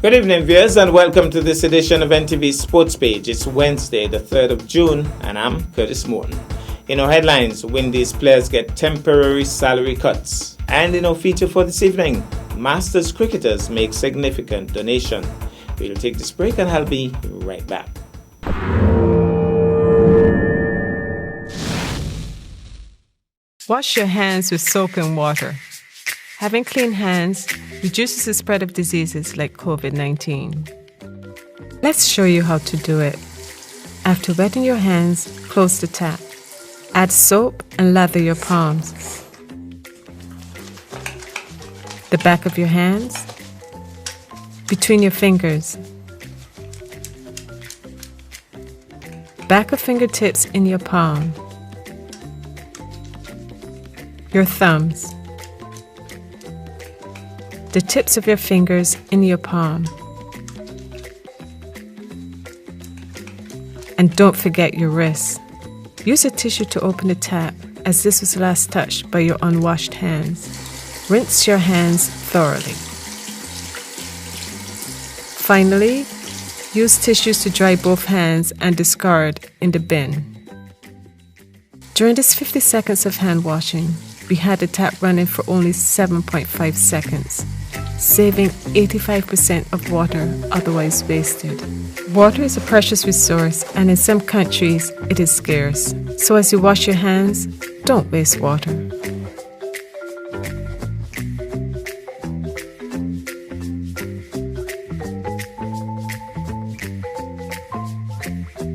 Good evening, viewers, and welcome to this edition of NTV Sports Page. It's Wednesday, the 3rd of June, and I'm Curtis Morton. In our headlines, Windies players get temporary salary cuts. And in our feature for this evening, Masters cricketers make significant donation. We'll take this break and I'll be right back. Wash your hands with soap and water. Having clean hands reduces the spread of diseases like COVID-19. Let's show you how to do it. After wetting your hands, close the tap. Add soap and lather your palms. The back of your hands, between your fingers. Back of fingertips in your palm. Your thumbs. The tips of your fingers in your palm. And don't forget your wrists. Use a tissue to open the tap, as this was last touched by your unwashed hands. Rinse your hands thoroughly. Finally, use tissues to dry both hands and discard in the bin. During this 50 seconds of hand washing, we had the tap running for only 7.5 seconds, saving 85% of water otherwise wasted. Water is a precious resource, and in some countries it is scarce. So as you wash your hands, don't waste water.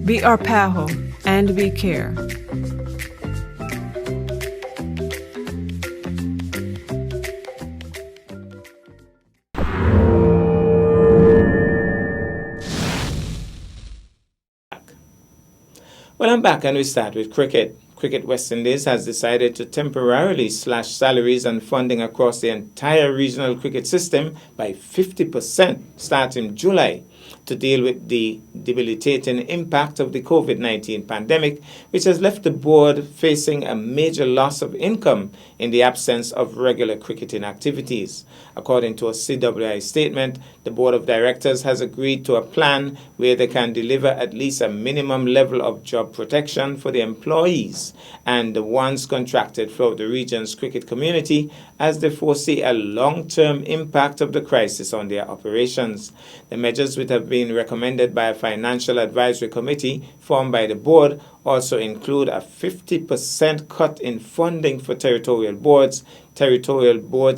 We are PAHO, and we care. Well, I'm back and we start with cricket. Cricket West Indies has decided to temporarily slash salaries and funding across the entire regional cricket system by 50% starting July to deal with the debilitating impact of the COVID-19 pandemic, which has left the board facing a major loss of income in the absence of regular cricketing activities. According to a CWI statement, the board of directors has agreed to a plan where they can deliver at least a minimum level of job protection for the employees and the ones contracted throughout the region's cricket community, as they foresee a long-term impact of the crisis on their operations. The measures, which have been recommended by a financial advisory committee formed by the board, also include a 50% cut in funding for territorial boards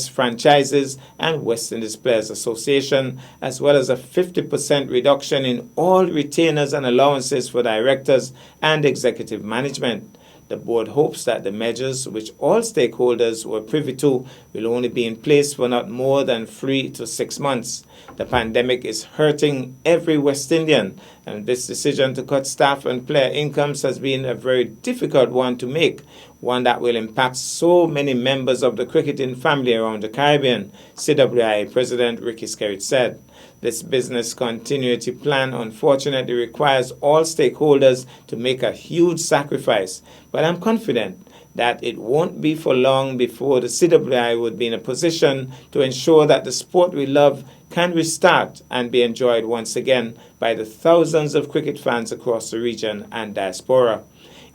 franchises, and West Indies Players Association, as well as a 50% reduction in all retainers and allowances for directors and executive management. The board hopes that the measures, which all stakeholders were privy to, will only be in place for not more than 3 to 6 months. The pandemic is hurting every West Indian, and this decision to cut staff and player incomes has been a very difficult one to make, one that will impact so many members of the cricketing family around the Caribbean, CWI President Ricky Skerritt said. This business continuity plan unfortunately requires all stakeholders to make a huge sacrifice, but I'm confident that it won't be for long before the CWI would be in a position to ensure that the sport we love can restart and be enjoyed once again by the thousands of cricket fans across the region and diaspora.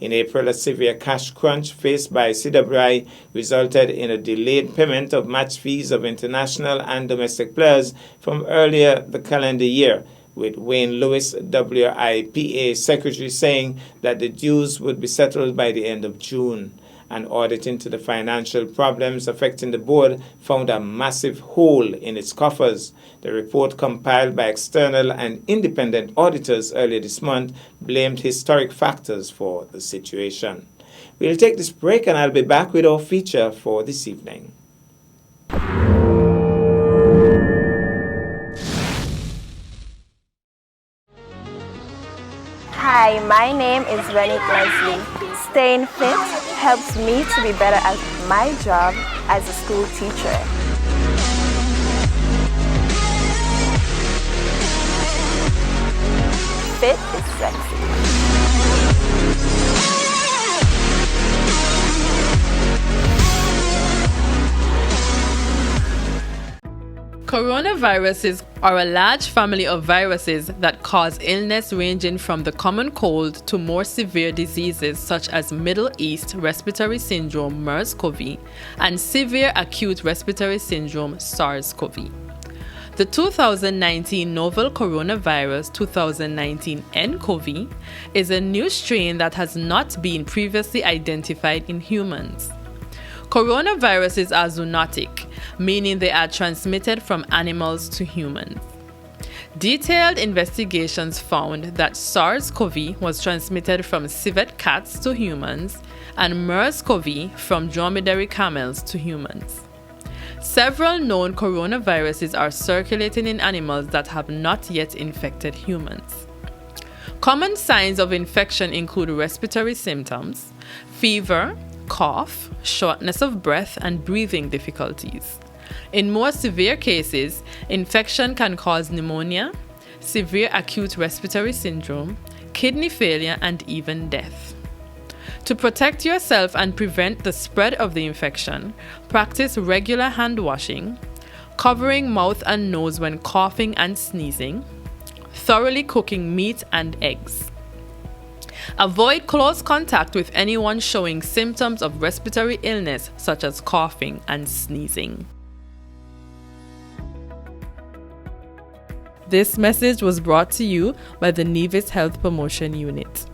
In April, a severe cash crunch faced by CWI resulted in a delayed payment of match fees of international and domestic players from earlier the calendar year, with Wayne Lewis, WIPA Secretary, saying that the dues would be settled by the end of June. An audit into the financial problems affecting the board found a massive hole in its coffers. The report, compiled by external and independent auditors earlier this month, blamed historic factors for the situation. We'll take this break and I'll be back with our feature for this evening. Hi, my name is Renique Leslie. Staying fit helps me to be better at my job as a school teacher. Fit is sexy. Coronaviruses are a large family of viruses that cause illness ranging from the common cold to more severe diseases such as Middle East Respiratory Syndrome MERS-CoV and severe acute respiratory syndrome SARS-CoV. The 2019 novel coronavirus 2019 nCoV is a new strain that has not been previously identified in humans. Coronaviruses are zoonotic, meaning they are transmitted from animals to humans. Detailed investigations found that SARS-CoV was transmitted from civet cats to humans and MERS-CoV from dromedary camels to humans. Several known coronaviruses are circulating in animals that have not yet infected humans. Common signs of infection include respiratory symptoms, fever, cough, shortness of breath, and breathing difficulties. In more severe cases, infection can cause pneumonia, severe acute respiratory syndrome, kidney failure, and even death. To protect yourself and prevent the spread of the infection, practice regular hand washing, covering mouth and nose when coughing and sneezing, thoroughly cooking meat and eggs. Avoid close contact with anyone showing symptoms of respiratory illness such as coughing and sneezing. This message was brought to you by the Nevis Health Promotion Unit.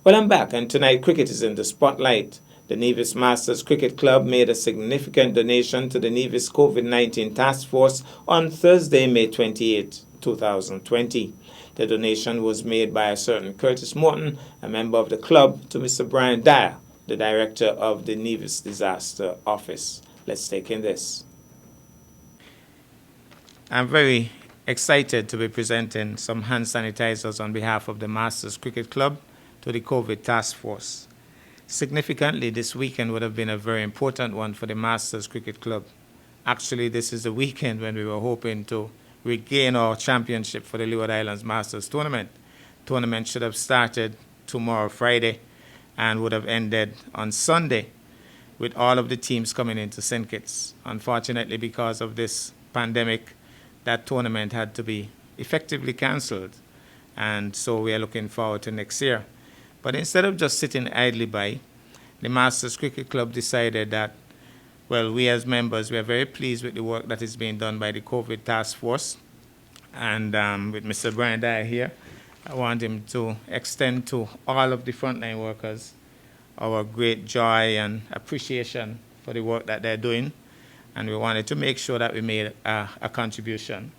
Well, I'm back, and tonight cricket is in the spotlight. The Nevis Masters Cricket Club made a significant donation to the Nevis COVID-19 Task Force on Thursday, May 28, 2020. The donation was made by a certain Curtis Morton, a member of the club, to Mr. Brian Dyer, the director of the Nevis Disaster Office. Let's take in this. I'm very excited to be presenting some hand sanitizers on behalf of the Masters Cricket Club to the COVID Task Force. Significantly, this weekend would have been a very important one for the Masters Cricket Club. Actually, this is the weekend when we were hoping to regain our championship for the Leeward Islands Masters Tournament. Tournament should have started tomorrow, Friday, and would have ended on Sunday, with all of the teams coming into St. Kitts. Unfortunately, because of this pandemic, that tournament had to be effectively cancelled, and so we are looking forward to next year. But instead of just sitting idly by, the Masters Cricket Club decided that, well, we as members, we are very pleased with the work that is being done by the COVID Task Force. And with Mr. Brian Dyer here, I want him to extend to all of the frontline workers our great joy and appreciation for the work that they're doing. And we wanted to make sure that we made a contribution.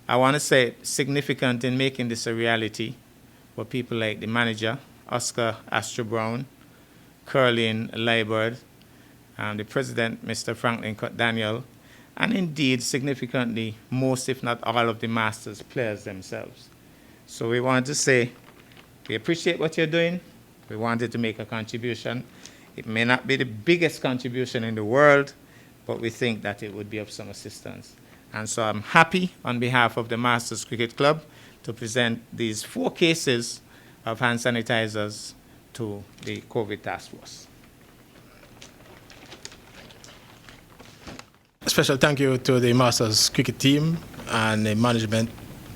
I want to say significant in making this a reality were people like the manager, Oscar Astro Brown, Curlin Liebert, the president, Mr. Franklin Daniel, and indeed, significantly, most, if not all, of the Masters players themselves. So we want to say, we appreciate what you're doing. We wanted to make a contribution. It may not be the biggest contribution in the world, but we think that it would be of some assistance. And so I'm happy, on behalf of the Masters Cricket Club, to present these 4 cases of hand sanitizers to the COVID Task Force. A special thank you to the Masters Cricket team and the management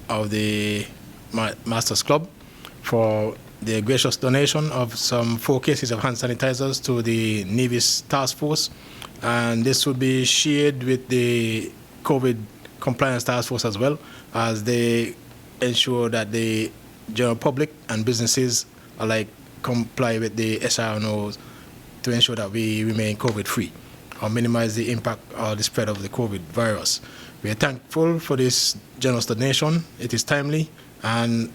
of the Masters Club for the gracious donation of some 4 cases of hand sanitizers to the Nevis Task Force. And this will be shared with the COVID Compliance Task Force as well, as they ensure that the general public and businesses alike comply with the SRNOs to ensure that we remain COVID-free or minimize the impact or the spread of the COVID virus. We are thankful for this generous donation. It is timely, and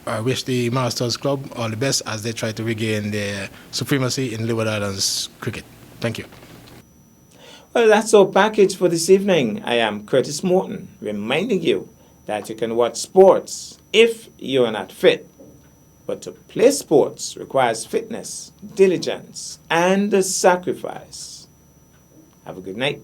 I wish the Masters Club all the best as they try to regain their supremacy in Leeward Islands cricket. Thank you. Well, that's our package for this evening. I am Curtis Morton, reminding you that you can watch sports if you are not fit. But to play sports requires fitness, diligence, and sacrifice. Have a good night.